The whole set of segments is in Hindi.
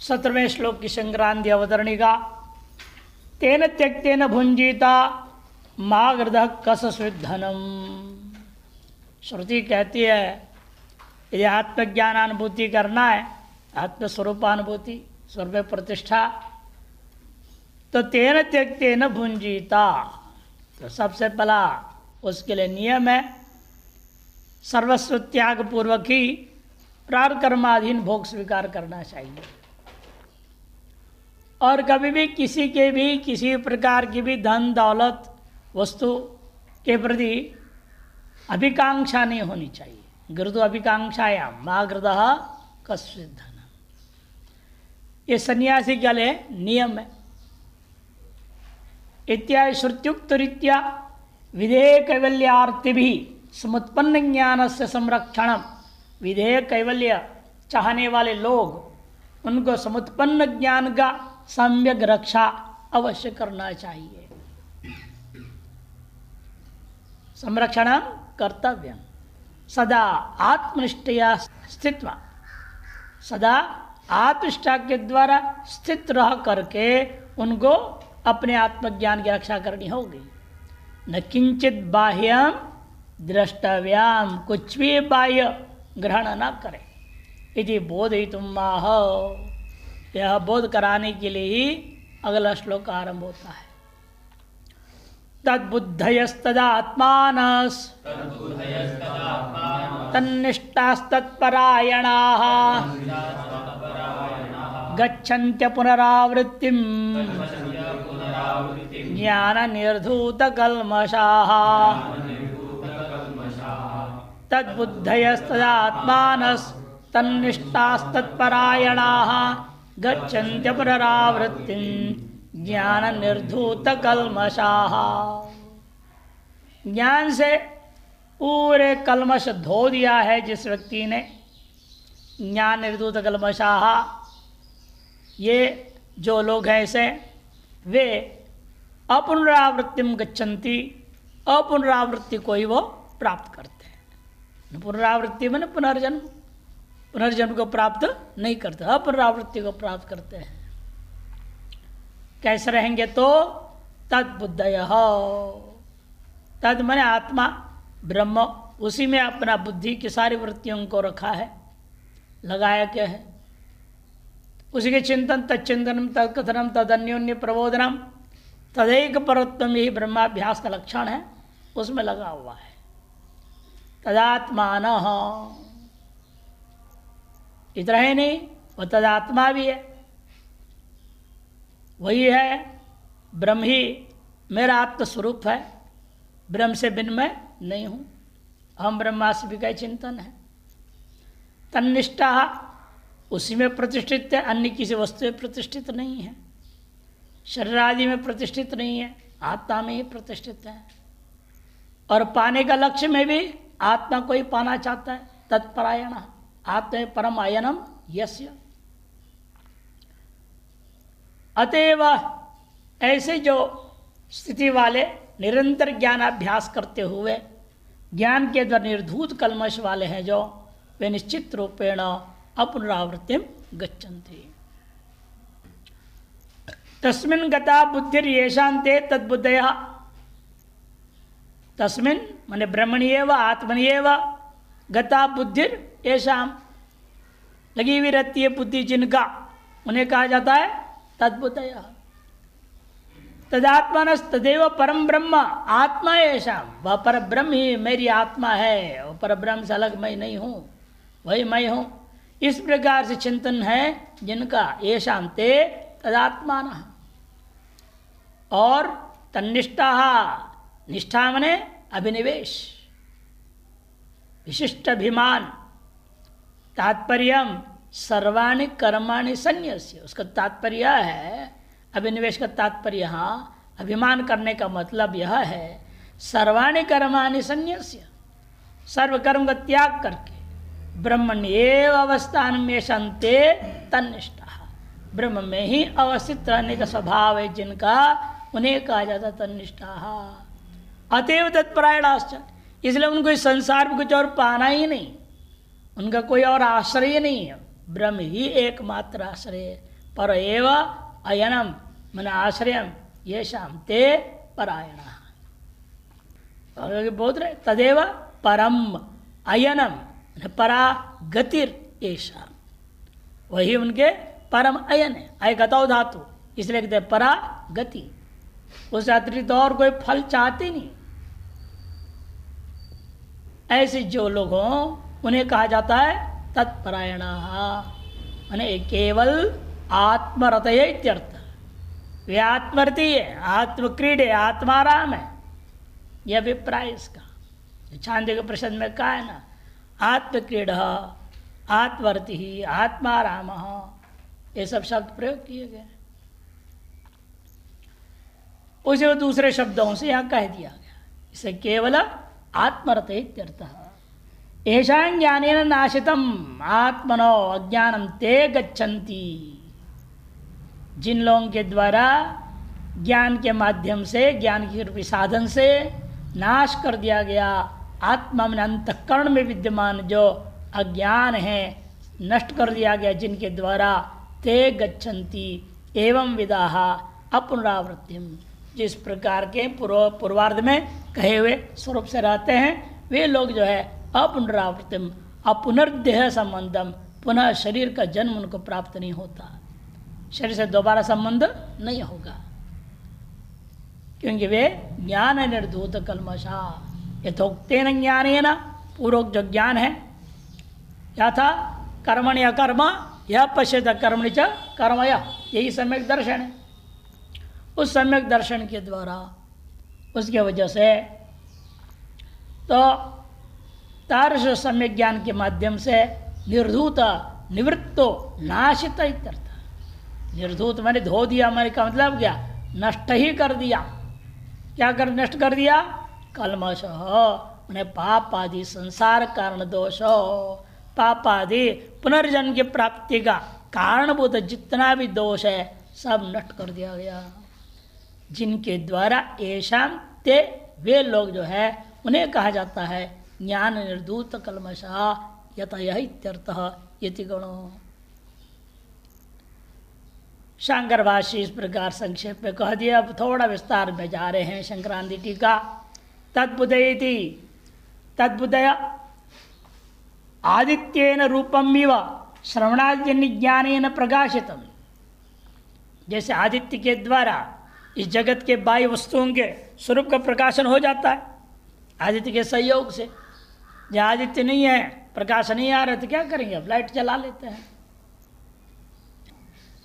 17वें श्लोक की संक्रांति अवतरणिका। तेन त्यक्तेन भुंजीता मागृध कस स्विधनम। श्रुति कहती है यदि आत्मज्ञानानुभूति करना है, आत्मस्वरूपानुभूति, स्वरूप प्रतिष्ठा, तो तेन त्यक्तेन भुंजीता, तो सबसे पहला उसके लिए नियम है सर्वस्व त्याग पूर्वक ही प्रारब्ध कर्माधीन भोग स्वीकार करना चाहिए। और कभी भी किसी प्रकार की भी धन दौलत वस्तु के प्रति अभिकांक्षा नहीं होनी चाहिए। गृदु अभिकांक्षाया माँ गृद कस्वित धन, ये सन्यासी के लिए नियम है। इत्यादि श्रुत्युक्त रीत्या विधेय कैवल्यार्थी भी समुत्पन्न ज्ञान से संरक्षण, विधेय कैवल्य चाहने वाले लोग उनको समुत्पन्न ज्ञान का सम्यक रक्षा अवश्य करना चाहिए। संरक्षण कर्तव्य। सदा आत्मनिष्ठया स्थित्वा, सदा आत्मनिष्ठा के द्वारा स्थित रह करके उनको अपने आत्मज्ञान की रक्षा करनी होगी। न किंचित बाह्यम द्रष्टव्याम, कुछ भी बाह्य ग्रहण न करे। इति बोधयितुम आह, यह बोध कराने के लिए ही अगला श्लोक आरंभ होता है। तद्बुद्धयस्तदात्मानस् तन्निष्ठास्तत्परायणाः गच्छन्त्य पुनरावृत्तिम् ज्ञाननिर्धूतकल्मषाः। तद्बुद्धयस्तदात्मानस् तन्निष्ठास्तत्परायणाः गच्छन्त्य पुनरावृत्तिं ज्ञाननिर्धूतकल्मषाः। ज्ञान से पूरे कल्मश धो दिया है जिस व्यक्ति ने, ज्ञान निर्धूत कल्मषाः, ये जो लोग हैं ऐसे, वे अपुनरावृत्तिम गच्छन्ति, अपुनरावृत्ति को ही वो प्राप्त करते हैं। पुनरावृत्ति में पुनर्जन्म, पुनर्जन्म को प्राप्त नहीं करते, अपुनरावृत्ति को प्राप्त करते हैं। कैसे रहेंगे? तो तद्बुद्धयः, तद माने आत्मा ब्रह्म, उसी में अपना बुद्धि की सारी वृत्तियों को रखा है, लगाया क्या है, उसी के चिंतन, तच्चिंतनम, तत्कथनम, तदन्योन्य प्रबोधनम, तदैक परत्वम, यही ब्रह्माभ्यास का लक्षण है, उसमें लगा हुआ है। तदात्मानः, इतना ही नहीं, वह तदात्मा भी है, वही है, ब्रह्म ही मेरा आत्मस्वरूप है, ब्रह्म से भिन्न मैं नहीं हूँ, हम ब्रह्मास्मि का चिंतन है। तन्निष्ठा, उसी में प्रतिष्ठित है, अन्य किसी वस्तु में प्रतिष्ठित नहीं है, शरीर आदि में प्रतिष्ठित नहीं है, आत्मा में ही प्रतिष्ठित है। और पाने का लक्ष्य में भी आत्मा को ही पाना चाहता है। तत्परायण, आत्मा परम आयनम यस्य। अतएव ऐसे जो स्थिति वाले निरंतर ज्ञानाभ्यास करते हुए ज्ञान के द्वारा निर्धूत कल्मश वाले हैं जो, वे निश्चित रूपेण अपुनरावृत्तिम गच्छन्ति। तस्मिन् गता बुद्धिर्येषान्ते तद्बुद्धयः, तस्मिन् माने ब्रह्मण्येव आत्मन्येव गता बुद्धिर येषाम्, लगी हुई रहती है बुद्धि जिनका, उन्हें कहा जाता है तद्बुद्धयः। तदात्मानस् तदेव परम ब्रह्म आत्मा येषाम्, वह पर ब्रह्म ही मेरी आत्मा है, वह पर ब्रह्म से अलग मैं नहीं हूँ, वही मैं हूँ। इस प्रकार से चिंतन है जिनका, येषां ते तदात्मानः। और तन्निष्ठा, निष्ठा मने अभिनिवेश, विशिष्ट अभिमान, तात्पर्यम सर्वाणि कर्माणि संन्यस्य, उसका तात्पर्य है, अभिनिवेश का तात्पर्य यहाँ अभिमान करने का मतलब यह है, सर्वाणि कर्माणि संन्यस्य, सर्व कर्म का त्याग करके ब्रह्मण्येव अवस्थान में शांते तन्निष्ठा, ब्रह्म में ही अवस्थित रहने का स्वभाव है जिनका, उन्हें कहा जाता तन्निष्ठा। अतएव तत्परायणाश्च, इसलिए उनको इस संसार में कुछ और पाना ही नहीं, उनका कोई और आश्रय नहीं है, ब्रह्म ही एकमात्र आश्रय है, पर एव अयनम मन आश्रयम ये शाम ते परायण बोध रहे तदेव परम अयनम परा गतिर ऐसा वही उनके परम अयन है। अयगतौ धातु इसलिए कहते हैं परा गति, उससे अतिरिक्त और कोई फल चाहते नहीं। ऐसे जो लोग हों उन्हें कहा जाता है तत्परायण, माने केवल आत्मरत इत्यर्थ। वे आत्मरती है, आत्मक्रीडे, आत्माराम है, यह अभिप्राय इसका। छांदोग्य परिषद में कहा है ना, आत्मक्रीड आत्मरति आत्माराम, ये सब शब्द प्रयोग किए गए। उसे दूसरे शब्दों से यहाँ कह दिया गया, इसे केवल आत्मरत इत्यर्थः। येषां ज्ञानेन नाशितम आत्मनो अज्ञानम ते गच्छन्ति, जिन लोगों के द्वारा ज्ञान के माध्यम से, ज्ञान के रूपी साधन से नाश कर दिया गया आत्मा में अंतःकरण में विद्यमान जो अज्ञान है, नष्ट कर दिया गया जिनके द्वारा, ते गच्छन्ति एवं विदाः अपुनरावृत्तिम, जिस प्रकार के पूर्वार्ध में कहे हुए स्वरूप से रहते हैं वे लोग जो है अपुनरावृत्तिम, अपुनर्देह संबंधम, पुनः शरीर का जन्म उनको प्राप्त नहीं होता, शरीर से दोबारा संबंध नहीं होगा, क्योंकि वे ज्ञान निर्धूत कल्मषा यथोक्तेन ज्ञानेन, पूर्वोक्त जो ज्ञान है क्या था, कर्मणि अकर्म यह पश्यत कर्मणि च कर्मय, यही सम्यक दर्शन है। उस सम्यक दर्शन के द्वारा, उसके वजह से तो तारस सम्यक ज्ञान के माध्यम से निर्धूत निवृत्तो नाशित इत्यर्थ। निर्धूत मैंने धो दिया, मैंने का मतलब क्या, नष्ट ही कर दिया। क्या कर नष्ट कर दिया, कल्मष मैंने पाप आदि संसार कारण दोष, पाप आदि पुनर्जन्म की प्राप्ति का कारणभूत जितना भी दोष है सब नष्ट कर दिया गया, जिनके द्वारा ऐसा ते वे लोग जो है उन्हें कहा जाता है ज्ञान निर्धूत कल्मषा यतयः इत्यर्थः इति गणो। शंकर भाष्य इस प्रकार संक्षेप में कह दिया। अब थोड़ा विस्तार में जा रहे हैं शंकरांति टीका। तद्बुद्धयति, तद्बुद्धय आदित्येन रूपम इव श्रवणादिजन्य ज्ञानेन प्रकाशितम, जैसे आदित्य के द्वारा इस जगत के बाह्य वस्तुओं के स्वरूप का प्रकाशन हो जाता है आदित्य के सहयोग से। जहाँ आदित्य नहीं है, प्रकाश नहीं आ रहा तो क्या करेंगे, अब लाइट जला लेते हैं।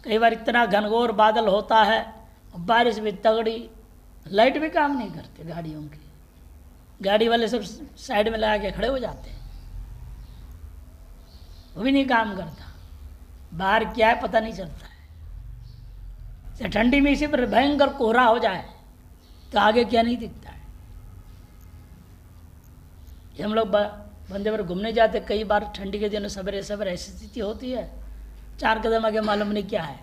कई बार इतना घनघोर बादल होता है, बारिश भी तगड़ी, लाइट भी काम नहीं करती गाड़ियों की, गाड़ी वाले सब साइड में लगा के खड़े हो जाते हैं, वो भी नहीं काम करता। बाहर क्या है पता नहीं चलता है। ठंडी में इसी पर भयंकर कोहरा हो जाए तो आगे क्या नहीं दिखता है। हम लोग बंदे पर घूमने जाते, कई बार ठंडी के दिनों सवेरे सवेरे ऐसी स्थिति होती है, 4 कदम आगे मालूम नहीं क्या है,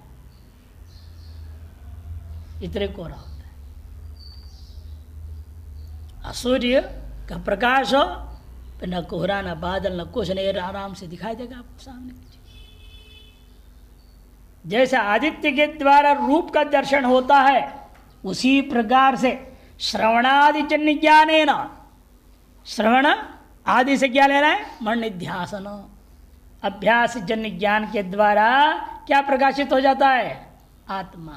इतने कोहरा होता है। सूर्य का प्रकाश हो फिर न कोहरा न बादल न कुछ नहीं, आराम से दिखाई देगा आपको सामने। जैसे आदित्य के द्वारा रूप का दर्शन होता है, उसी प्रकार से श्रवणादि जन्य ज्ञानेन, श्रवण आदि से क्या लेना है, मन निध्यासन, अभ्यास जन्य ज्ञान के द्वारा क्या प्रकाशित हो जाता है, आत्मा।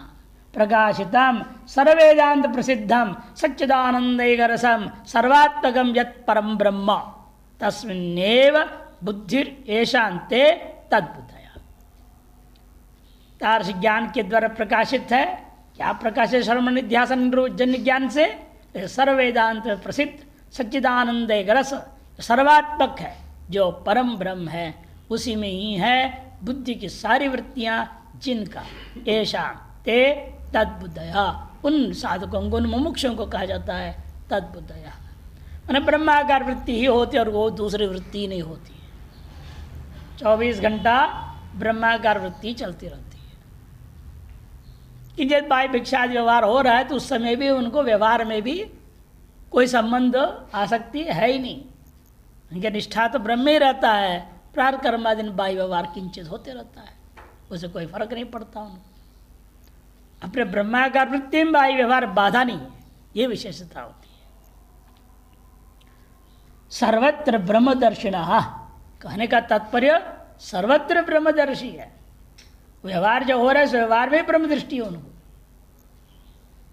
प्रकाशितम सर्वेदांत प्रसिद्धम सच्चिदानंदैकरसम सर्वात्मकम यत् परम ब्रह्म तस्मिन्नेव बुद्धिर एशांते तद्बुद्धया। तार्श ज्ञान के द्वारा प्रकाशित है। क्या प्रकाशित, श्रवण निध्यासन जन्य ज्ञान से सर्वेदांत प्रसिद्ध सच्चिदानंदैकरस सर्वात्मक है, जो परम ब्रह्म है, उसी में ही है बुद्धि की सारी वृत्तियां, जिनका ऐसा ते तद्बुद्धया, उन साधकों को, उन मुमुक्षों को कहा जाता है तद्बुद्धया। मैंने ब्रह्माकार वृत्ति ही होती है और वो दूसरी वृत्ति नहीं होती है। 24 घंटा ब्रह्माकार वृत्ति चलती रहती है। कि जब बाह्य भिक्षादि व्यवहार हो रहा है तो उस समय भी उनको व्यवहार में भी कोई संबंध आसक्ति है ही नहीं, उनकी निष्ठा तो ब्रह्म ही रहता है। प्रार्थ कर्मादि बाह्य व्यवहार किंचित होते रहता है। उसे कोई फर्क नहीं पड़ता उनको। अपने ब्रह्माकार वृत्ति में बाह्य व्यवहार बाधा नहीं है, ये विशेषता होती है। सर्वत्र ब्रह्मदर्शिण, कहने का तात्पर्य सर्वत्र ब्रह्मदर्शी है। व्यवहार जो हो रहा है व्यवहार में ब्रह्म दृष्टि है उनको,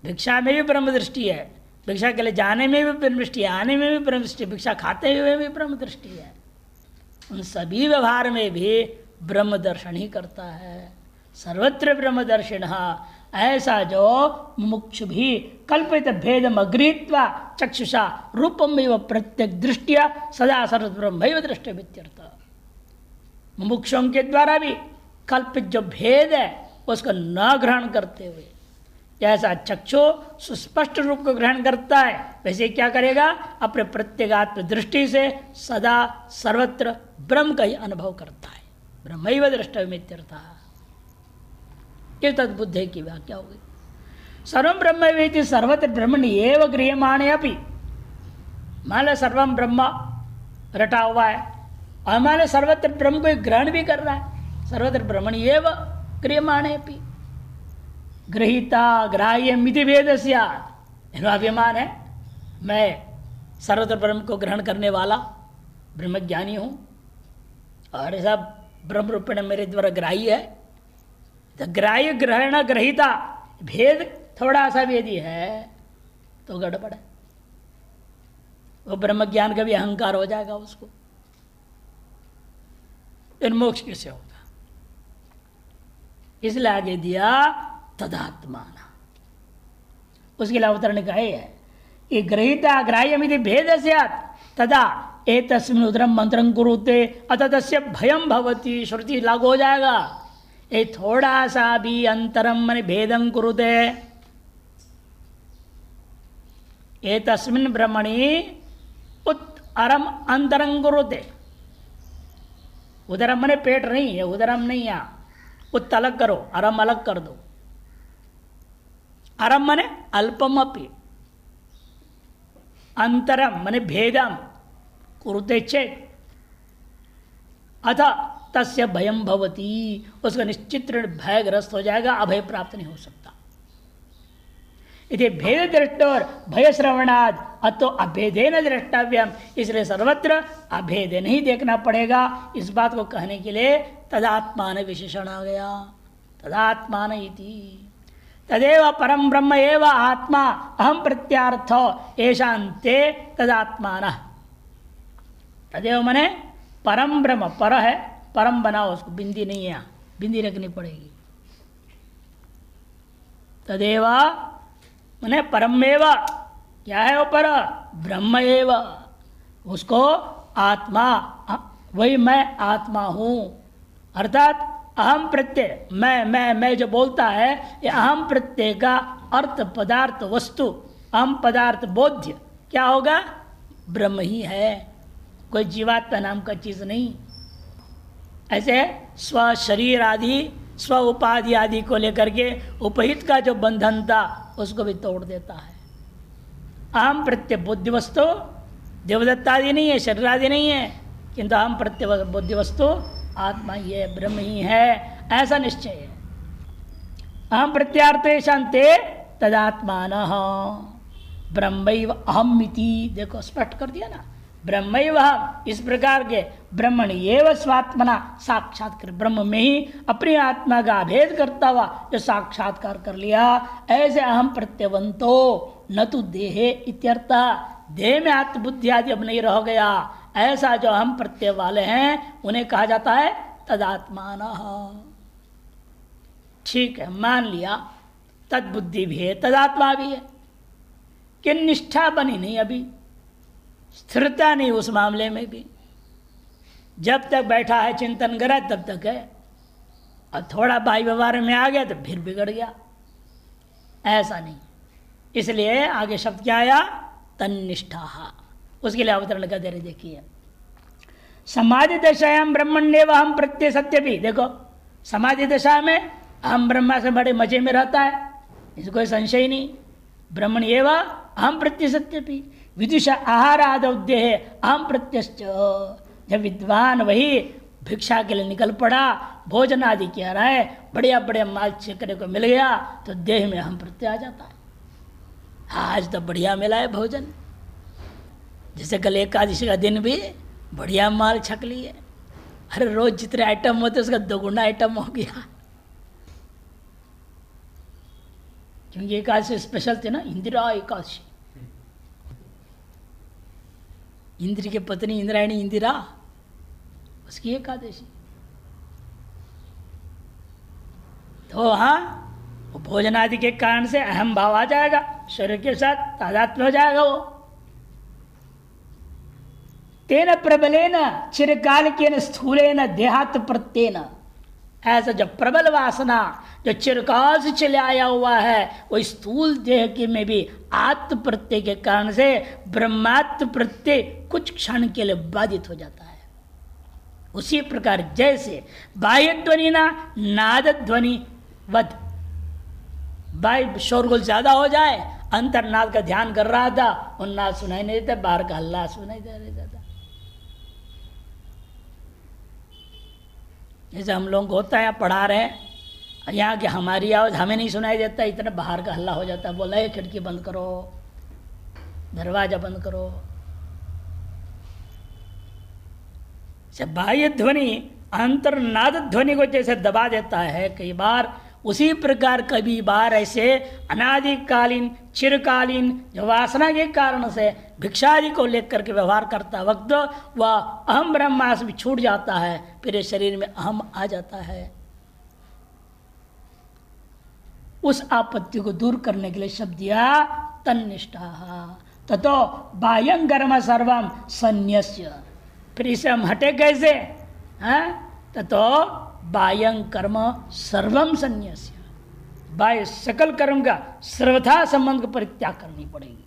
भिक्षा में भी ब्रह्म दृष्टि है, भिक्षा के लिए जाने में भी ब्रह्म दृष्टि है, आने में भी ब्रह्म दृष्टि है, भिक्षा खाते हुए भी ब्रह्म दृष्टि है। उन सभी व्यवहार में भी ब्रह्म दर्शन ही करता है। सर्वत्र ब्रह्म दर्शिण, ऐसा जो मुमुक्षु भी कल्पित भेदम अगृहीत्वा चक्षुषा रूपम एव प्रत्यक दृष्टिया सदा सर्व ब्रह्मैव दृष्टव्यत्यर्थ। मुमुक्षुओं के द्वारा भी कल्पित जो भेद है उसको न ग्रहण करते हुए, जैसा चक्षु सुस्पष्ट रूप को ग्रहण करता है वैसे क्या करेगा, अपने प्रत्येगात्म दृष्टि से सदा सर्वत्र ब्रह्म का ही अनुभव करता है। ब्रह्मैव दृष्टव्यत्यर्थः, ये तद्बुद्धि की व्याख्या होगी। सर्वं ब्रह्मैवेति सर्वत्र ब्रह्मणि एव गृह्यमाणे अपि, मान लो सर्वम ब्रह्म रटा हुआ है और मान लो सर्वत्र ब्रह्म को ग्रहण भी कर रहा है, सर्वत्र ब्रह्मणि एव गृह्यमाणे अपि। गृहीता ग्राह्य मिति भेद स्यात्, अभिमान है मैं सर्वत्र ब्रह्म को ग्रहण करने वाला ब्रह्मज्ञानी हूँ और ऐसा ब्रह्म रूपेण मेरे द्वारा ग्राह्य है। तो ग्राह्य ग्रहण ग्रहिता भेद थोड़ा सा भी यदि है तो गड़बड़ है, वो ब्रह्म ज्ञान का भी अहंकार हो जाएगा उसको। फिर मोक्ष कैसे होगा, इसलिए आगे दिया तदात्मान। उसके लिए अवतरण का है कि ग्रहिता ग्राह्यमिति भेद स्यात् तदा एतस्मिन् उदरम मंत्रं कुरुते अतः तस्य भयं भवति, श्रुति लागू हो जाएगा। ये थोड़ा सा भी अंतरम मन भेदं कुरुते, एतस्मिन् ब्रह्मणि उत अरम अंतरं कुरुते। उदरम मने पेट नहीं है, उदरम नहीं है, उत अलग करो, अरम अलग कर दो। अरम मने अल्पम अपि, अंतरम मने भेदम कुरुते चेत अथ तस्य भयं भवति, उसका निश्चित भयग्रस्त हो जाएगा, अभय प्राप्त नहीं हो सकता। इति भेद दृष्टोर भय श्रवणाद अतो अभेदेन द्रष्टव्यम, इसलिए सर्वत्र अभेदन ही देखना पड़ेगा। इस बात को कहने के लिए तदात्मान विशेषण आ गया। तदात्मान इति तदेव परम ब्रह्म एव आत्मा अहम प्रत्यार्थ ऐशांते तदात्मान। तदेव मने परम ब्रह्म, पर है परम बनाओ उसको, बिंदी नहीं है, बिंदी रखनी पड़ेगी। तदेव मने परमेव, क्या है वो पर, ब्रह्म एव, उसको आत्मा, वही मैं आत्मा हूं। अर्थात अहम प्रत्यय, मैं जो बोलता है ये अहम प्रत्यय का अर्थ पदार्थ वस्तु, अहम पदार्थ बोध्य क्या होगा, ब्रह्म ही है, कोई जीवात्मा नाम का चीज नहीं। ऐसे स्व शरीर आदि स्व उपाधि आदि को लेकर के उपहित का जो बंधन था उसको भी तोड़ देता है। अहम प्रत्यय बुद्धि वस्तु देवदत्त आदि नहीं है, शरीर आदि नहीं है, किंतु अहम प्रत्यय बुद्धि वस्तु आत्मा ही है, ब्रह्म ही है, ऐसा निश्चय है। अहम प्रत्यार्थे शांते तदात्मान ब्रह्मैव अहमिति, देखो स्पष्ट कर दिया ना, ब्रह्मैव इस प्रकार के ब्रह्मण एव स्वात्मना साक्षात्कार, ब्रह्म में ही अपनी आत्मा का भेद करता हुआ जो साक्षात्कार कर लिया, ऐसे अहम प्रत्यवंतो न तो देहे इत्यर्थ, देह में आत्मबुद्धि आदि अब नहीं रह गया, ऐसा जो अहम प्रत्यय वाले हैं उन्हें कहा जाता है तदात्मान। ठीक है, मान लिया तद्बुद्धि भी है, तदात्मा भी है, कि निष्ठा बनी नहीं, अभी स्थिरता नहीं उस मामले में भी। जब तक बैठा है चिंतन करा तब तक है, और थोड़ा बाह्य व्यवहार में आ गया तो फिर बिगड़ गया, ऐसा नहीं। इसलिए आगे शब्द क्या आया, तन्निष्ठा। उसके लिए अवतरण का दे रहे, देखिए समाधि दशायाम ब्रह्मण्येव हम प्रत्यय सत्य भी, देखो समाधि दशा में हम ब्रह्मा से बड़े मजे में रहता है, इसको कोई संशय नहीं। ब्रह्मण एवं अहम प्रत्यय सत्य भी विदुषा आहार आदौद्य है अहम प्रत्यश्च, जब विद्वान वही भिक्षा के लिए निकल पड़ा, भोजन आदि किया रहा है, बढ़िया बढ़िया माल छेकने को मिल गया तो देह में हम प्रत्यय आ जाता है। आज तो बढ़िया मिला है भोजन, जैसे कल एकादशी का दिन भी बढ़िया माल छक लिए। अरे रोज जितने आइटम होते उसका दोगुना आइटम हो गया, क्योंकि एकादशी स्पेशल थे ना, इंदिरा एकादशी। इंद्र की पत्नी इंद्रायणी इंदिरा, उसकी एकादशी। तो हाँ, वो भोजन आदि के कारण से अहम भाव आ जाएगा, शरीर के साथ तादात्म्य हो जाएगा वो। तेन प्रबलेन चिरकाल के स्थूलेन देहात प्रत्येन, ऐसा जब प्रबल वासना जो चिरकाल से चले आया हुआ है वो स्थूल देह के में भी आत्म प्रत्यय के कारण से ब्रह्मात्म प्रत्यय कुछ क्षण के लिए बाधित हो जाता है। उसी प्रकार जैसे बाह्य ध्वनि ना नाद ध्वनि वध, बाह्य शोरगुल ज्यादा हो जाए, अंतर्नाद का ध्यान कर रहा था और नाद सुनाई नहीं देता, बाहर का हल्ला सुनाई दे रहा था। जैसे हम लोग को होता है, पढ़ा रहे हैं, यहाँ की हमारी आवाज हमें नहीं सुनाई देता, इतना बाहर का हल्ला हो जाता है, बोला है खिड़की बंद करो, दरवाजा बंद करो। बाह्य ध्वनि अंतर्नाद ध्वनि को जैसे दबा देता है कई बार, उसी प्रकार कभी बार ऐसे अनादिकालीन चिरकालीन जो वासना के कारण से भिक्षादि को लेकर के व्यवहार करता वक्त वह अहम ब्रह्मास्म भी छूट जाता है, फिर इस शरीर में अहम आ जाता है। उस आपत्ति को दूर करने के लिए शब्द दिया तन्निष्ठा ततो बाह्यं कर्म सर्वम संन्यस्य। फिर इसे हम हटे कैसे? ततो बाह्यं कर्म सर्वम संन्यस्य, बाह्य सकल कर्म का सर्वथा संबंध को परित्याग करनी पड़ेगी।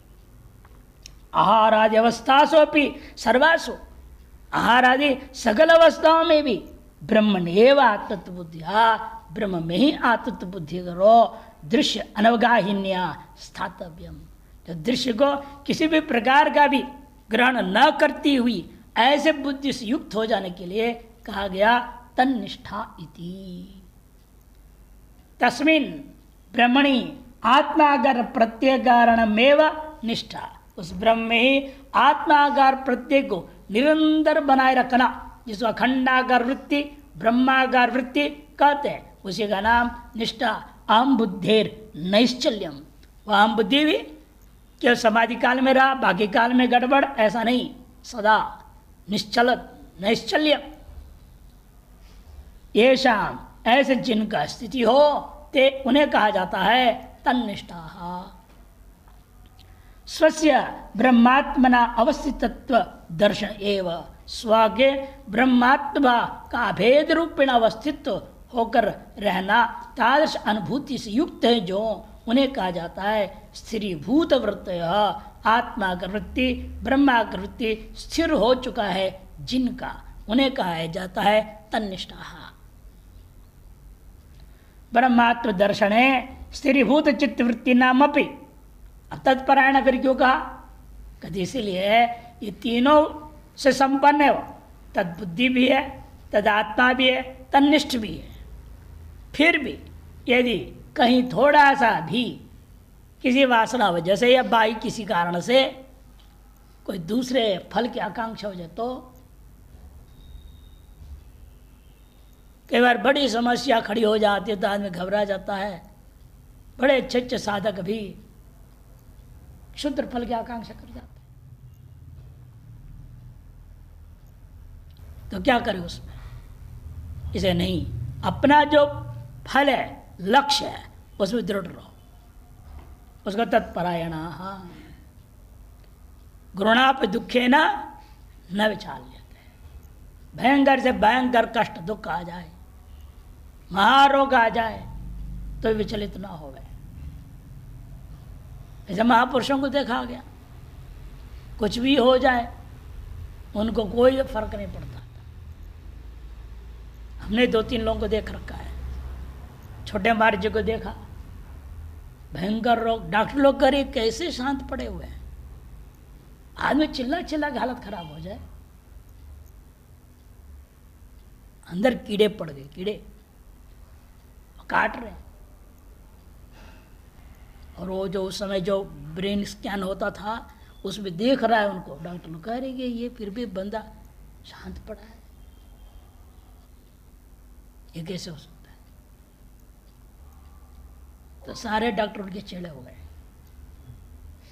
आहार आदि अवस्थासोपि सर्वासु, आहार आदि सकल अवस्थाओं में भी ब्रह्मण्येव आत्मत्व बुद्धिया, ब्रह्म में ही आत्मत्व बुद्धि करो। दृश्य अनवगाहिन्या स्थातव्यम, जो दृश्य को किसी भी प्रकार का भी ग्रहण न करती हुई ऐसे बुद्धि से युक्त हो जाने के लिए कहा गया तन्निष्ठा इति। तस्मिन् ब्रह्मणि आत्माकार प्रत्यय कारणमेव निष्ठा, उस ब्रह्म में ही आत्माकार प्रत्यय को निरंतर बनाए रखना, जिसको अखंडाकार वृत्ति ब्रह्माकार वृत्ति कहते हैं, उसी का नाम निष्ठा। अहम बुद्धेर नैश्चल्यम, वह अहम बुद्धि भी केवल समाधि काल में रहा, बाकी काल में गड़बड़, ऐसा नहीं, सदा निश्चल नैश्चल्य। ये शाम ऐसे जिनका स्थिति हो ते उन्हें कहा जाता है तन्निष्ठा। स्वस्य ब्रह्मात्मना अवस्थितत्व दर्शन एव, स्व के ब्रह्मात्मा का अभेद रूपेण अवस्थित्व होकर रहना, तादृश अनुभूति से युक्त है जो, उन्हें कहा जाता है स्थिरीभूत वृत्तय। आत्मा का वृत्ति ब्रह्मा का वृत्ति स्थिर हो चुका है जिनका, उन्हें कहा जाता है तन्निष्ठा। ब्रह्मात्म दर्शने स्थिरीभूत चित्तवृत्ति नाम अपि, तत्परायण फिर क्यों कहा? कहते इसीलिए ये तीनों से संपन्न है, तद बुद्धि भी है, तद आत्मा भी है, तन्निष्ठ भी है। फिर भी यदि कहीं थोड़ा सा भी किसी वासना वजह से या बाई किसी कारण से कोई दूसरे फल की आकांक्षा हो जाए तो कई बार बड़ी समस्या खड़ी हो जाती है तो आदमी घबरा जाता है। बड़े अच्छे अच्छे साधक भी क्षुद्र फल की आकांक्षा कर जाते हैं, तो क्या करें उसमें? इसे नहीं, अपना जो फल है लक्ष्य है उसमें दृढ़ रहो, उसका तत्परायण। हाँ, गुरुणाप दुखे न विचार लेते, भयंकर से भयंकर कष्ट दुख आ जाए, महारोग आ जाए तो विचलित ना हो गए। ऐसे महापुरुषों को देखा गया, कुछ भी हो जाए उनको कोई फर्क नहीं पड़ता। हमने 2-3 लोगों को देख रखा है, छोटे महाराज जी को देखा, भयंकर रोग, डॉक्टर लोग करे कैसे शांत पड़े हुए हैं, आदमी चिल्ला चिल्ला के हालत खराब हो जाए। अंदर कीड़े पड़ गए, कीड़े काट रहे हैं। और वो जो उस समय जो ब्रेन स्कैन होता था उसमें देख रहा है उनको, डॉक्टर लोग कह रहे कि ये फिर भी बंदा शांत पड़ा है, ये कैसे हो सकता है। तो सारे डॉक्टर उनके चेड़े हो गए।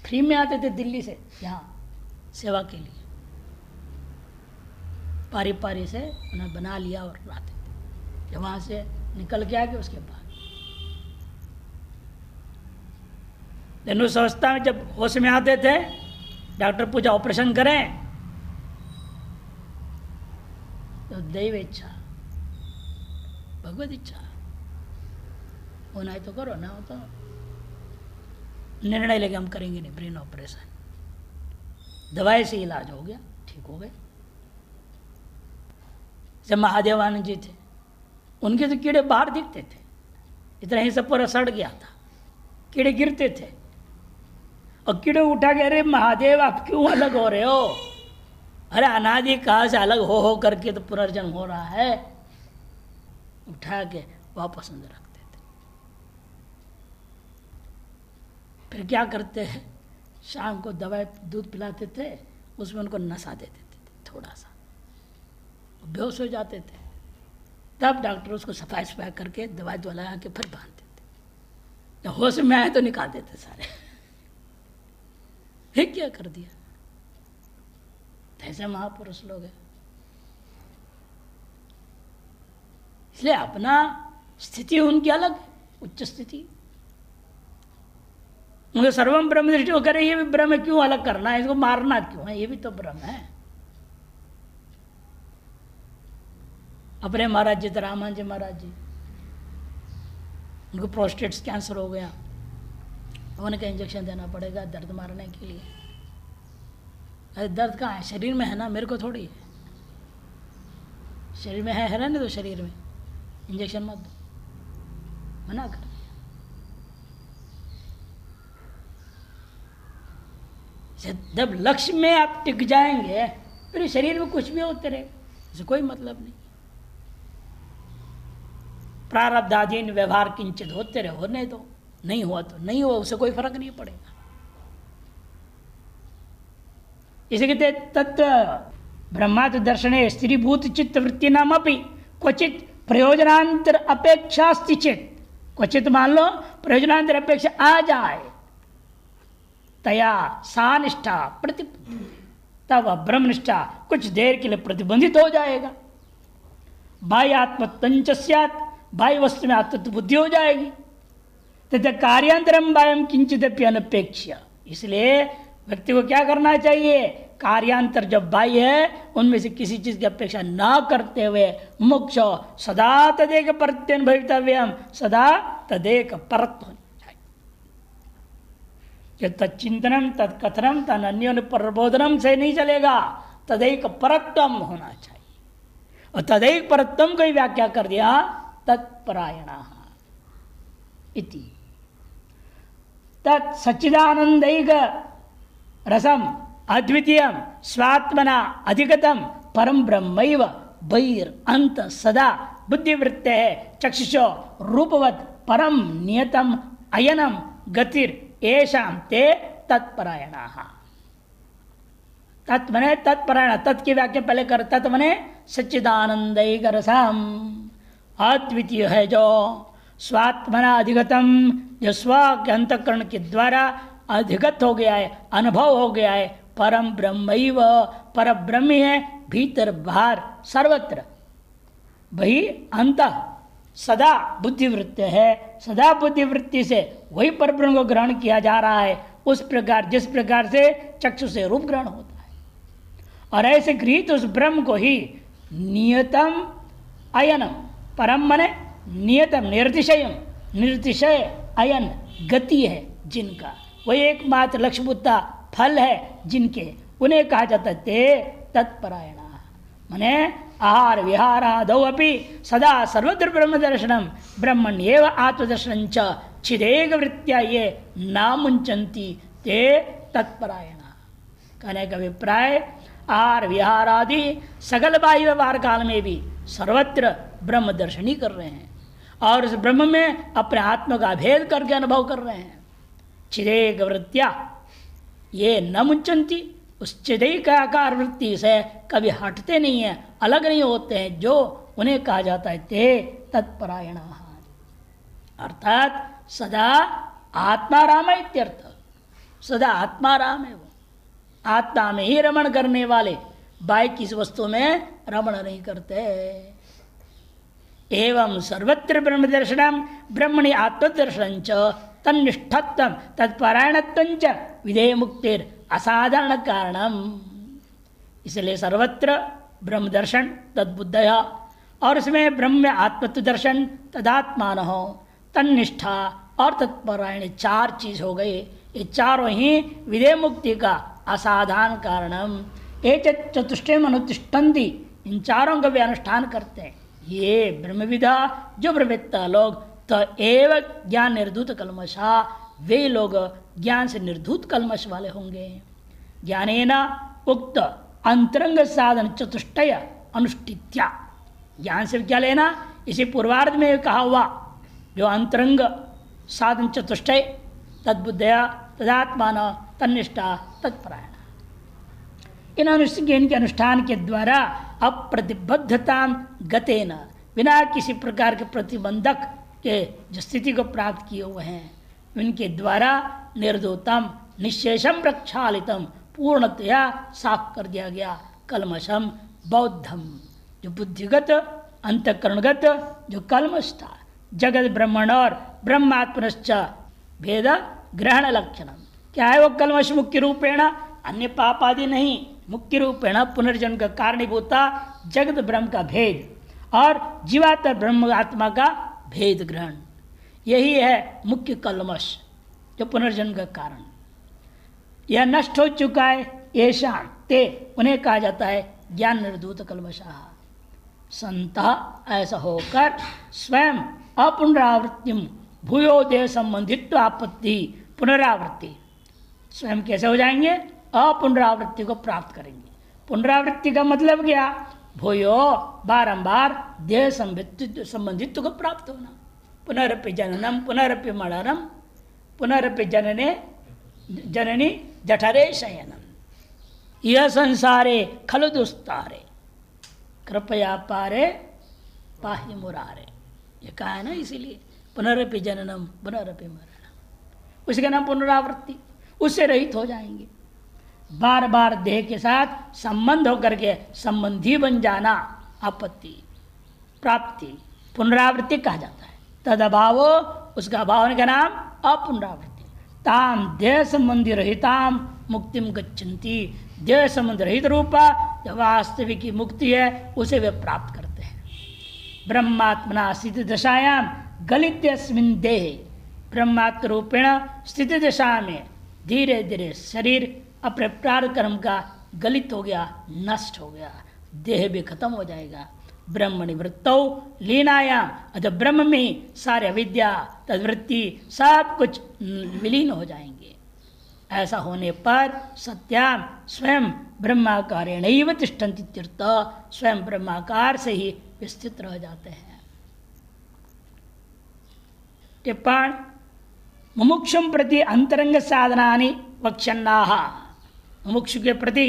फ्री में आते थे दिल्ली से यहाँ सेवा के लिए, पारी पारी से उन्हें बना लिया और आते थे। जब वहाँ से निकल के आ गए उसके बाद लेकिन उस अवस्था में जब होश में आते थे, डॉक्टर पूछा ऑपरेशन करें, तो दैव इच्छा, भगवत इच्छा, होना है तो करो, ना हो तो निर्णय लेके हम करेंगे नहीं ब्रेन ऑपरेशन। दवाई से इलाज हो गया, ठीक हो गए। जब महादेवानंद जी थे, उनके तो कीड़े बाहर दिखते थे, इतना ही सब पूरा सड़ गया था, कीड़े गिरते थे और कीड़े उठा के, अरे महादेव आप क्यों अलग हो रहे हो, अरे अनादि काल से अलग हो करके तो पुनर्जन्म हो रहा है, उठा के वापस अंदर रखते थे। फिर क्या करते हैं, शाम को दवाई दूध पिलाते थे, उसमें उनको नशा दे देते थे थोड़ा सा, बेहोश हो जाते थे। तब डॉक्टर उसको सफाई सफाई करके दवाई दवा लगा के फिर बांधते थे। जब होश में आए तो निकाल देते सारे। फिर क्या कर दिया, ऐसे महापुरुष लोग हैं। इसलिए अपना स्थिति उनकी अलग है, उच्च स्थिति। उनके सर्वम ब्रह्म दृष्टि को करे, ये भी ब्रह्म क्यों अलग करना है, इसको मारना क्यों है, ये भी तो ब्रह्म है। अपने महाराज जी, रामान जी महाराज जी, उनको प्रोस्टेट कैंसर हो गया, उन्हें का इंजेक्शन देना पड़ेगा दर्द मारने के लिए। अरे दर्द कहाँ है, शरीर में है ना, मेरे को थोड़ी है। शरीर में है ना, तो शरीर में इंजेक्शन मत दो, मना कर दिया। जब लक्ष्य में आप टिक जाएंगे फिर शरीर में कुछ भी होते रहे, इससे कोई मतलब नहीं। प्रारब्धाधीन व्यवहार किंचित होते रहे, होने दो, नहीं हुआ तो नहीं हुआ, उससे कोई फर्क नहीं पड़ेगा। इसे कहते तत्व ब्रह्मात्म दर्शने स्त्रीभूत चित्त वृत्ति नाम अपि क्वचित प्रयोजनांतर अपेक्षा स्थित, क्वचित मान लो प्रयोजनांतर अपेक्षा आ जाए, तया सा निष्ठा तब ब्रह्मनिष्ठा कुछ देर के लिए प्रतिबंधित हो जाएगा। बाह्य आत्मतंच स्यात्, बाह्य वस्तु में आत्मत्व बुद्धि हो जाएगी। तथा कार्यांतरम बाह्यम किंचित अनपेक्ष्य, इसलिए व्यक्ति को क्या करना चाहिए, कार्यांतर जब बाह्य है उनमें से किसी चीज की अपेक्षा ना करते हुए मोक्ष सदा तदेक परत्यन भवितव्यम, सदा तदेक परत्व चाहिए। तच्चिंतनम तत्कथनम तन अन्योन प्रबोधनम से नहीं चलेगा, तदैक परत्वम होना चाहिए। और तदैक परत्वम को व्याख्या कर दिया तत्परायण इति। तत् सच्चिदानंदैक रसम अद्वितीयम स्वात्मना अधिगतम परम ब्रह्मैव बहिर अंत सदा बुद्धिवृत्ते चक्षुषो रूपवत परम नियतम अयनम गतिर येषां ते तत्परायणाः। तत् मने तत्परायण, तत् की व्याख्या पहले कर, तत् मने सच्चिदानंदैक रसम, अद्वितीय है जो स्वात्मना अधिगतम, जो स्व के अंतःकरण के द्वारा अधिगत हो गया है, अनुभव हो गया है, परम ब्रह्मैव, पर ब्रह्म है, भीतर बाहर सर्वत्र, वही अंत सदा बुद्धिवृत्ति है, सदा बुद्धिवृत्ति से वही परब्रह्म को ग्रहण किया जा रहा है, उस प्रकार जिस प्रकार से चक्षु से रूप ग्रहण होता है। और ऐसे गृहीत उस ब्रह्म को ही नियतम अयनम, परम मने नियतम निर्तिशयम, निर्तिशय अयन गति है जिनका, वही एकमात्र लक्ष्यभूता फल है जिनके, उन्हें कहा जाता है तत्परायण। मने आहार विहारादौ अपि सदा सर्वत्र ब्रह्म दर्शनम ब्रह्मण्येव आत्मदर्शनं च छिदेक वृत्त्या ये नामुंचन्ति ते तत्परायण। कहने का अभिप्राय आहार विहार आदि सकल बाह्य व्यवहार काल में भी सर्वत्र ब्रह्म दर्शनी कर रहे हैं और उस ब्रह्म में अपने आत्मा का भेद करके अनुभव कर रहे हैं। चिदेक वृत्तिया ये न मुंचंती, उस चिदेक आकार वृत्ति से कभी हटते नहीं है, अलग नहीं होते हैं, जो उन्हें कहा जाता है ते तत्परायण, अर्थात सदा आत्माराम इत्यर्थ। सदा आत्माराम है, वो आत्मा में ही रमण करने वाले, बाई किस वस्तु में रमण नहीं करते। एवं सर्वत्र ब्रह्म दर्शनम ब्रह्मणि आत्मदर्शन च तन्निष्ठत्वम तत्परायणत्वं च विधेय मुक्तिर असाधारण कारणम। इसलिए सर्वत्र ब्रह्म दर्शन तद्बुद्धया, और इसमें ब्रह्म में आत्मत्व दर्शन तदात्मान हो, तन्निष्ठा और तत्परायण, चार चीज हो गए। ये चारों ही विधेय मुक्ति का असाधारण कारणम। एक चतुष्टय अनुतिष्ठन्ति, इन चारों का भी अनुष्ठान करते हैं ये ब्रह्मविदा, जो ब्रह्मवेत्ता लोग, तो एव ज्ञान निर्धूत कल्मषा, वे लोग ज्ञान से निर्धूत कल्मष वाले होंगे। ज्ञानेना उक्त अंतरंग साधन चतुष्टय अनुष्ठित्या, ज्ञान से क्या लेना, इसी पूर्वार्ध में कहा हुआ जो अंतरंग साधन चतुष्टय तद्बुद्धया तदात्मान तन्निष्ठा तत्परायण, इनके अनुष्ठान के द्वारा अप्रतिबद्धता गतेन, बिना किसी प्रकार के प्रतिबंधक के जो स्थिति को प्राप्त किए हुए हैं, उनके द्वारा निर्दोतम निशेषम प्रक्षालितम, पूर्णतया साफ कर दिया गया कलमशम बौद्धम, जो बुद्धिगत अंतकरणगत जो कलमश था, जगत ब्रह्मण और ब्रह्मात्मश्च भेद ग्रहण लक्षणम। क्या है वो कलमश? मुख्य रूपेण अन्य पाप आदि नहीं, मुख्य रूपेण पुनर्जन्म का कारणीभूता जगत ब्रह्म का भेद और जीवात्मा ब्रह्म आत्मा का भेद ग्रहण, यही है मुख्य कलमश जो पुनर्जन्म का कारण। यह नष्ट हो चुका है, ऐसा ते उन्हें कहा जाता है ज्ञान निर्धूत कलमशा। संत ऐसा होकर स्वयं अपुनरावृत्तिम भूयो देह संबंधित आपत्ति पुनरावृत्ति, स्वयं कैसे हो जाएंगे? अपुनरावृत्ति को प्राप्त करेंगे। पुनरावृत्ति का मतलब क्या? भूयो बारंबार देह संबंधित्व को प्राप्त होना। पुनरपि जननम पुनरपि मरणम पुनरपि जनने जननी जठरे शयनम, यह संसारे खलु दुस्तारे कृपया पारे पाहि मुरारे, ये कहा है ना, इसीलिए पुनरपि जननम पुनरपि मरणम, उसका नाम पुनरावृत्ति। उससे रहित हो जाएंगे। बार बार देह के साथ संबंध होकर के संबंधी बन जाना आपत्ति प्राप्ति पुनरावृत्ति कहा जाता है। तद अभाव, उसका अभाव का नाम अपुनरावृत्ति। ताम देह संबंधी रहिताम मुक्तिम गच्छन्ति, देह संबंध रहित रूपा जो वास्तविक की मुक्ति है उसे वे प्राप्त करते हैं। ब्रह्मात्मना स्थिति दशायाम गलित्यस्मिन् देहे, ब्रह्मात्म रूपेण स्थिति दशा में धीरे धीरे शरीर अपने प्रारब्ध कर्म का गलित हो गया, नष्ट हो गया, देह भी खत्म हो जाएगा। ब्रह्म निवृत्तौ लीनायाम, अतः ब्रह्म में सारे अविद्या तद्वृत्ति सब कुछ विलीन हो जाएंगे। ऐसा होने पर सत्याम स्वयं ब्रह्माकारेण तिष्ठन्ति तीर्थ, स्वयं ब्रह्माकार से ही विस्तृत रह जाते हैं। टिप्पण मुमुक्षुम प्रति अंतरंग साधनानि वक्षन्नाः, मुमुक्षु के प्रति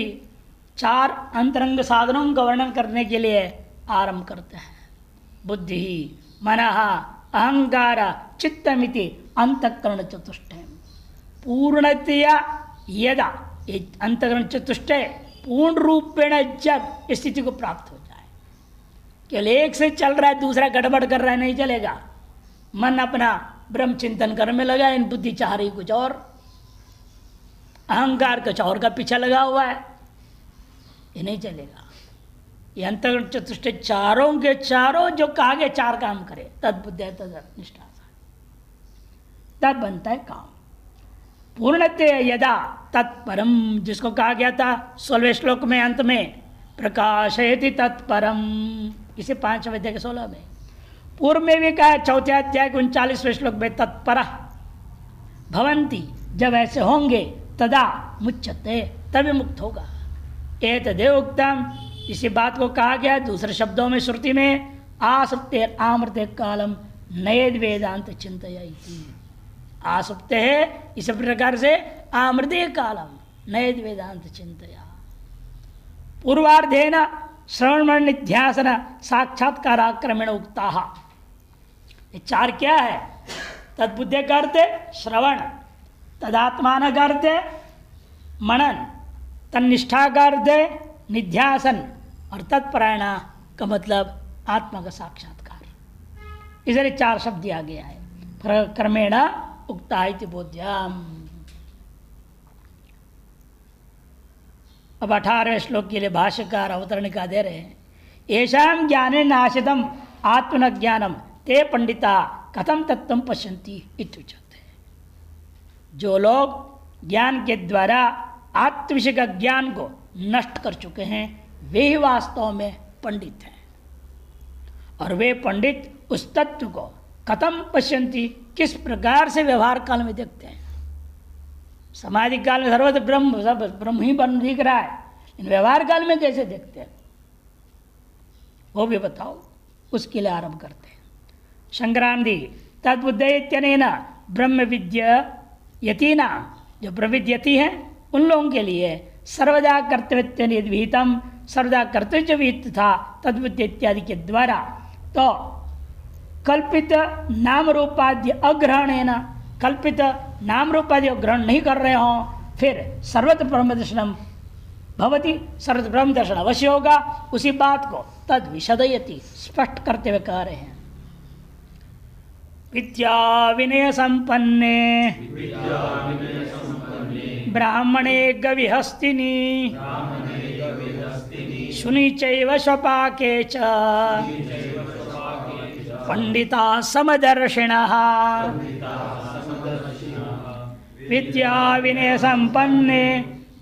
चार अंतरंग साधनों का वर्णन करने के लिए आरंभ करते हैं। बुद्धि मनः अहंकार चित्तमिति अंतःकरण चतुष्टय, पूर्णतया यदा ये अंतःकरण चतुष्टय पूर्ण रूपेण जब स्थिति को प्राप्त हो जाए, केवल एक से चल रहा है दूसरा गड़बड़ कर रहा है नहीं चलेगा। मन अपना ब्रह्म चिंतन करने में लगा, इन बुद्धि चाह रही कुछ और, अहंकार कुछ और का पीछा लगा हुआ है, ये नहीं चलेगा। ये अंतर्गण चतुष्टय चारों के चारों जो कहा गया चार काम करे, तद बुद्धि तद निष्ठा, तब बनता है काम। पूर्णतया यदा तत्परम, जिसको कहा गया था 16वें श्लोक में अंत में, प्रकाशयति तत्परम, इसे 5वें अध्याय के 16 में, पूर्व में भी कहा 4थे अध्याय के 39वें श्लोक में, तत्पर भवंती, जब ऐसे होंगे तदा मुच्यते, तभी मुक्त होगा। एतदेव उक्तम, इसी बात को कहा गया दूसरे शब्दों में श्रुति में, आसुप्ते आमृते कालम नयेद वेदांत चिंतया इति। आसुप्ते है इस प्रकार से आमृते कालम नयेद वेदांत चिंतया। पूर्वार्धेन श्रवण निध्यासन साक्षात्काराक्रमेण उक्ता। ये चार क्या है? तद्बुद्धि का अर्थ श्रवण, तदात्मान का अर्थ मनन, तन्निष्ठा का अर्थ निध्यासन और तत्परायण का मतलब आत्मा का साक्षात्कार। इसलिए चार शब्द दिया गया है। क्रमेण उक्ता इति बोध्यम। अब 18वें श्लोक के लिए भाष्यकार अवतरणिका दे रहे हैं। येषां ज्ञाने नाशितम आत्मन ज्ञानम ते पंडिता कथम तत्व पश्यन्ति इत्युच्यते। जो लोग ज्ञान के द्वारा आत्मविषय का ज्ञान को नष्ट कर चुके हैं वे ही वास्तव में पंडित हैं। और वे पंडित उस तत्व को कथम पश्यन्ति, किस प्रकार से व्यवहार काल में देखते हैं। समाधि काल में सर्वत्र ब्रह्म, सब ब्रह्म ही ब्रह्म दिख रहा है, इन व्यवहार काल में कैसे देखते हैं वो भी बताओ। उसके लिए आरंभ करते हैं। संक्रांति तद्बुद्धेत्यनेन ब्रह्म विद्ययतीना, जो ब्रह्मविद्यति हैं उन लोगों के लिए सर्वदा कर्तव्य विहितम, सर्वदा कर्तव्य विहित था तद्बुद्धि इत्यादि के द्वारा, तो कल्पित नाम रूपाद्य अग्रहणेन, कल्पित नाम रूपाद्य ग्रहण नहीं कर रहे हों, फिर सर्वत्र ब्रह्म दर्शनम भवति, सर्वत्र ब्रह्म दर्शन अवश्य होगा। उसी बात को तद विशदयति, स्पष्ट करते हुए कह रहे हैं। विद्या विनय संपन्ने ब्राह्मणे गविहस्तिनी शुनि चैव स्वपाके च पंडिता समदर्शिनः। विद्या विनय संपन्ने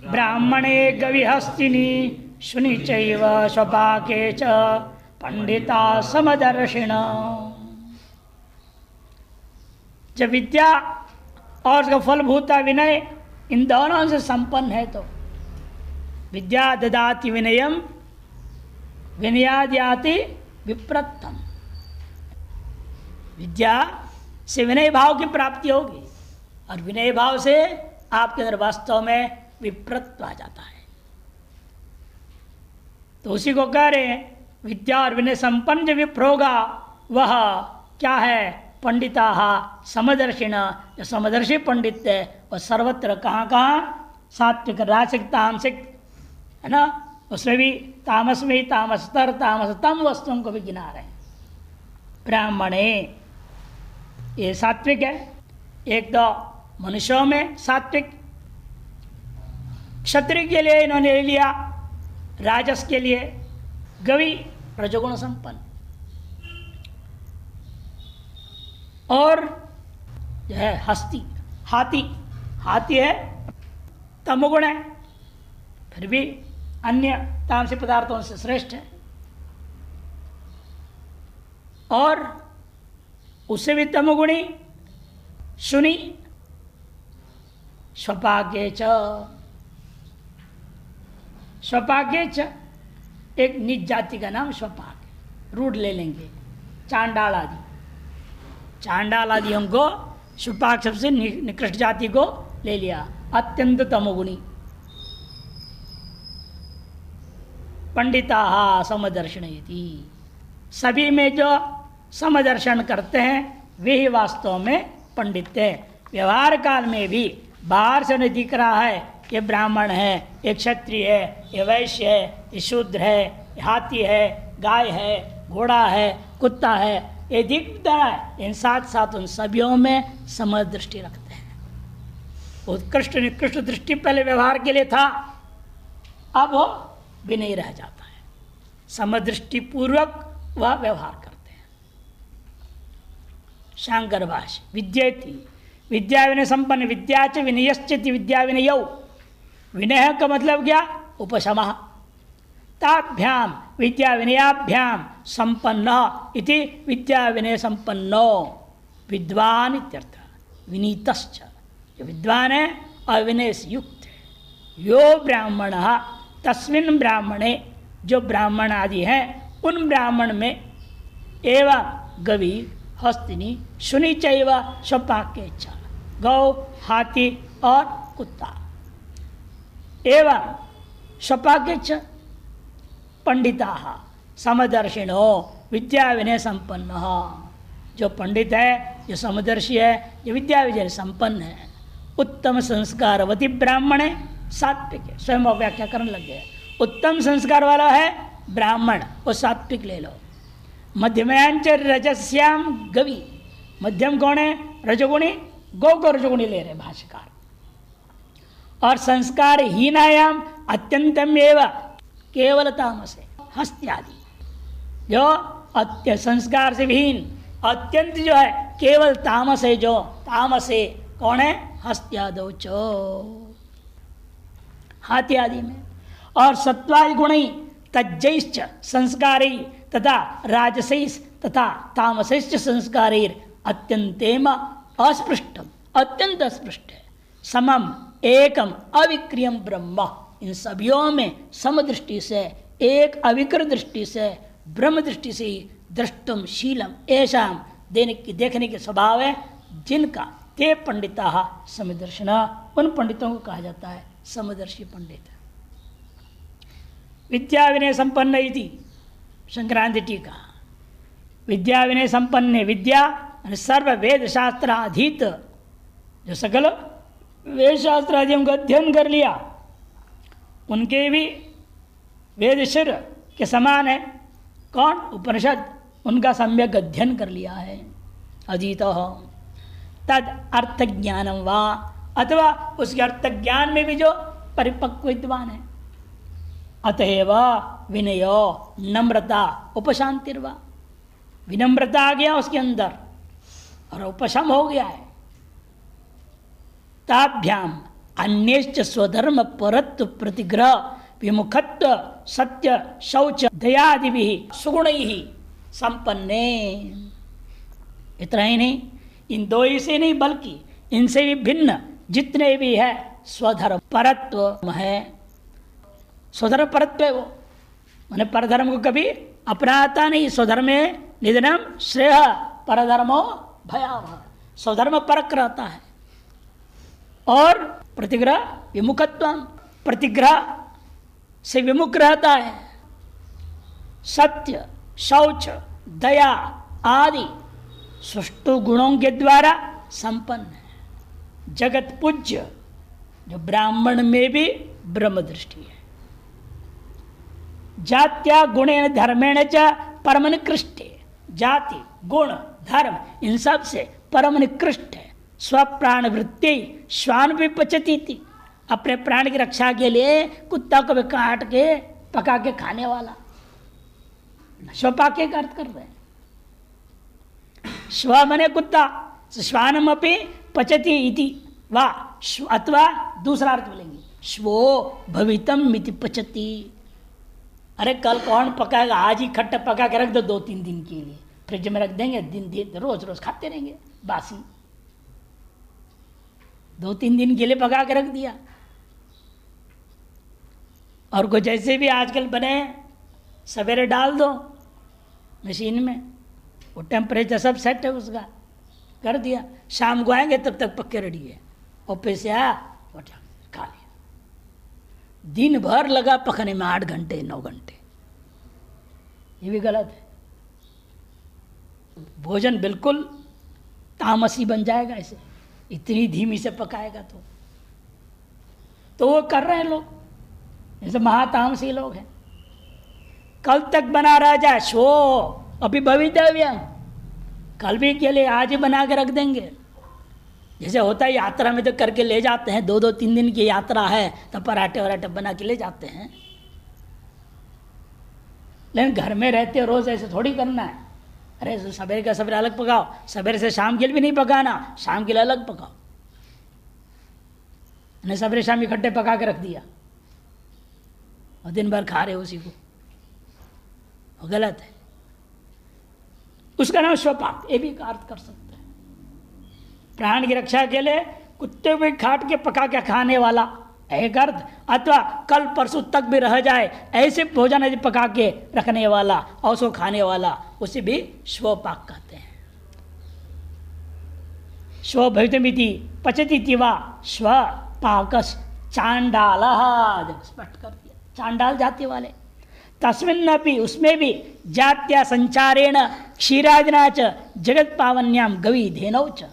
ब्राह्मणे गविहस्तिनी शुनि चैव स्वपाके च पंडिता समदर्शिनः। जब विद्या और उसका फलभूता विनय इन दोनों से संपन्न है तो विद्या ददाति विनयम विनयाद्याति विप्रत्तम। विद्या से विनय भाव की प्राप्ति होगी और विनय भाव से आपके अंदर वास्तव में विप्रत्व आ जाता है। तो उसी को कह रहे हैं विद्या और विनय संपन्न जो विप्र होगा वह क्या है? पंडिता समदर्शिन, जो समदर्शी पंडित है वह सर्वत्र कहाँ कहाँ सात्विक राजसिक तामसिक है ना, उसमें भी तामस में तामस्तर तामसतम वस्तुओं को भी गिना रहे हैं। ब्राह्मणे ये सात्विक है, एक तो मनुष्यों में सात्विक, क्षत्रिय के लिए इन्होंने ले लिया, राजस के लिए गवि रजोगुण संपन्न, और जो है हस्ती हाथी, हाथी है तमोगुण है, फिर भी अन्य तामसिक पदार्थों से श्रेष्ठ है। और उससे भी तमोगुणी शुनि स्वपाके च, स्वपाके च एक नीच जाति का नाम स्वपाक, रूढ़ ले लेंगे चांडाल आदि, चांडाल आदियों को स्वपाक सबसे निकृष्ट जाति को ले लिया। अत्यंत तमोगुणी पंडिता समदर्शन, सभी में जो समदर्शन करते हैं वे ही वास्तव में पंडित है। व्यवहार काल में भी बाहर से उन्हें दिख रहा है ये ब्राह्मण है, ये क्षत्रिय है, ये वैश्य है, ये शूद्र है, ये हाथी है, गाय है, घोड़ा है, कुत्ता है, ये दिखता है, इन साथ साथ उन सभीयों में समदृष्टि रखते हैं। उत्कृष्ट निकृष्ट दृष्टि पहले व्यवहार के लिए था, अब वो भी नहीं रह जाता है, समदृष्टि पूर्वक वह व्यवहार करते हैं। शांकर भाष्य विद्येति विद्या विनय संपन्न, विद्या च विनयश्चिति विद्या विनयौ, विनय का मतलब क्या? उपशमः, ताभ्याम विद्या विनयाभ्याम संपन्न इति विद्या विनय संपन्नो विद्वान इत्यर्थ। विनीतश्च, जो विद्वान है और विनय से युक्त है। यो ब्राह्मण तस्मिन् ब्राह्मणे जो ब्राह्मण आदि हैं उन ब्राह्मण में एवं गवी हस्तिनी शुनि चैव स्वपाक्येच्छा, गौ हाथी और कुत्ता, एवं स्वपाक्येच्छा पंडिता समदर्शिनो विद्या विनय संपन्न, जो पंडित है, जो समदर्शी है, जो विद्या विजय संपन्न है, उत्तम संस्कारवती ब्राह्मण है, सात्विक है। स्वयं व्याख्या करने लग गए। उत्तम संस्कार वाला है ब्राह्मण, वो सात्विक ले लो। मध्यमांच रजस्याम गवी, मध्यम कौन है? रजोगुणी, गौ को रजोगुणी ले रहे भाष्यकार। और संस्कार हीनायाम अत्यंतम एवं केवल तामस है, हस्त्यादि, जो संस्कार से विहीन अत्यंत जो है केवल तामस है, जो तामस है कौन है? हस्त्यादो चो, हाथी आदि में। और सत्वादि गुणी तज्जैश्च संस्कारी तथा राजसैस तथा तामसैश्च संस्कारेर अत्यंतेम अस्पृष्टम, अत्यंत अस्पृष्ट है। समम एकम अविक्रियम ब्रह्म, इन सभियों में समदृष्टि से, एक अविकृत दृष्टि से, ब्रह्म दृष्टि से ही दृष्टुम शीलम ऐशाम देखने के स्वभाव है, जिनका ते पंडिता समदर्शिना, उन पंडितों को कहा जाता है समदर्शी पंडित। विद्या विनय संपन्न इति संक्रांति टीका। विद्या विनय संपन्न, विद्या सर्व वेद शास्त्र अधीत, जो सकल वेद शास्त्र आदियों का अध्ययन कर लिया, उनके भी वेद शिर के समान है। कौन? उपनिषद, उनका सम्यक अध्ययन कर लिया है। अधीत तद अर्थ ज्ञानम वा, अथवा उसके अर्थ ज्ञान में भी जो परिपक्व विद्वान है। अतएव विनयो नम्रता उपशांतिर्वा, विनम्रता आ गया उसके अंदर और उपशम हो गया है। ताभ्याम अन्यश्च स्वधर्म परत्व प्रतिग्रह विमुखत्व सत्य शौच दयादि भी सुगुण ही संपन्ने। इतना ही नहीं, इन दो ही से नहीं बल्कि इनसे भी भिन्न जितने भी है स्वधर्म परत्व है। स्वधर्म परत्व है वो, मैंने परधर्म को कभी अपनाता नहीं। स्वधर्म निधनम श्रेय परधर्मो भयावह, स्वधर्म परक रहता है। और प्रतिग्रह विमुखत्व, प्रतिग्रह से विमुख रहता है। सत्य शौच दया आदि सुष्टु गुणों के द्वारा संपन्न है। जगत पूज्य, जो ब्राह्मण में भी ब्रह्म दृष्टि है। जात्या गुणेन धर्मेण च परम निकृष्ट, जाति गुण धर्म इन सब से परम निकृष्ट है। स्वप्राण वृत्ति श्वान भी पचती थी, अपने प्राण की रक्षा के लिए कुत्ता को भी काट के पका के खाने वाला, स्वपाके का अर्थ कर रहे हैं। स्व मने कुत्ता, श्वानम अपि पचती इति वा, अथवा दूसरा अर्थ बोलेंगे स्वो भवितम मिति पचती। अरे कल कौन पकाएगा, आज ही खट्टा पका के रख दो 2-3 दिन के लिए, फ्रिज में रख देंगे, दिन रोज रोज खाते रहेंगे बासी। 2-3 दिन के लिए पका के रख दिया। और कुछ ऐसे भी आजकल बने, सवेरे डाल दो मशीन में, वो टेम्परेचर सब सेट है उसका, कर दिया, शाम को आएंगे तब तक पक्के रेडी है। ऑफिस से आया खा लिया। दिन भर लगा पकने में, 8 घंटे 9 घंटे, ये भी गलत है। भोजन बिल्कुल तामसी बन जाएगा ऐसे, इतनी धीमी से पकाएगा तो वो कर रहे हैं लोग, जैसे महातामसी लोग हैं। कल तक बना रह जाए शो अभी भवितव्य, कल भी के लिए आज ही बना के रख देंगे। जैसे होता है यात्रा में तो करके ले जाते हैं, 2-3 दिन की यात्रा है तो पराठे वराठे बना के ले जाते हैं। लेकिन घर में रहते रोज ऐसे थोड़ी करना है। अरे सवेरे का सवेरे अलग पकाओ, सवेरे से शाम के लिए भी नहीं पकाना, शाम के लिए अलग पकाओ। मैंने सवेरे शाम इकट्ठे पका के रख दिया और दिन भर खा रहे उसी को, वो गलत है। उसका नाम स्वपाक, ये भी अर्थ कर सकते हैं। प्राण की रक्षा के लिए कुत्ते को काट के पका के खाने वाला एक अर्थ, अथवा कल परसों तक भी रह जाए ऐसे भोजन यदि पका के रखने वाला और उसको खाने वाला, उसे भी स्वपाक कहते हैं। स्वभवितमिति पचती वा स्वपाकस चांडाल, स्पष्ट कर दिया, चांडाल जाति वाले। तस्मिन्नपि, उसमें भी जात्या संचारेण क्षीरादिना च जगत पावन्याम गवी धेनौ च,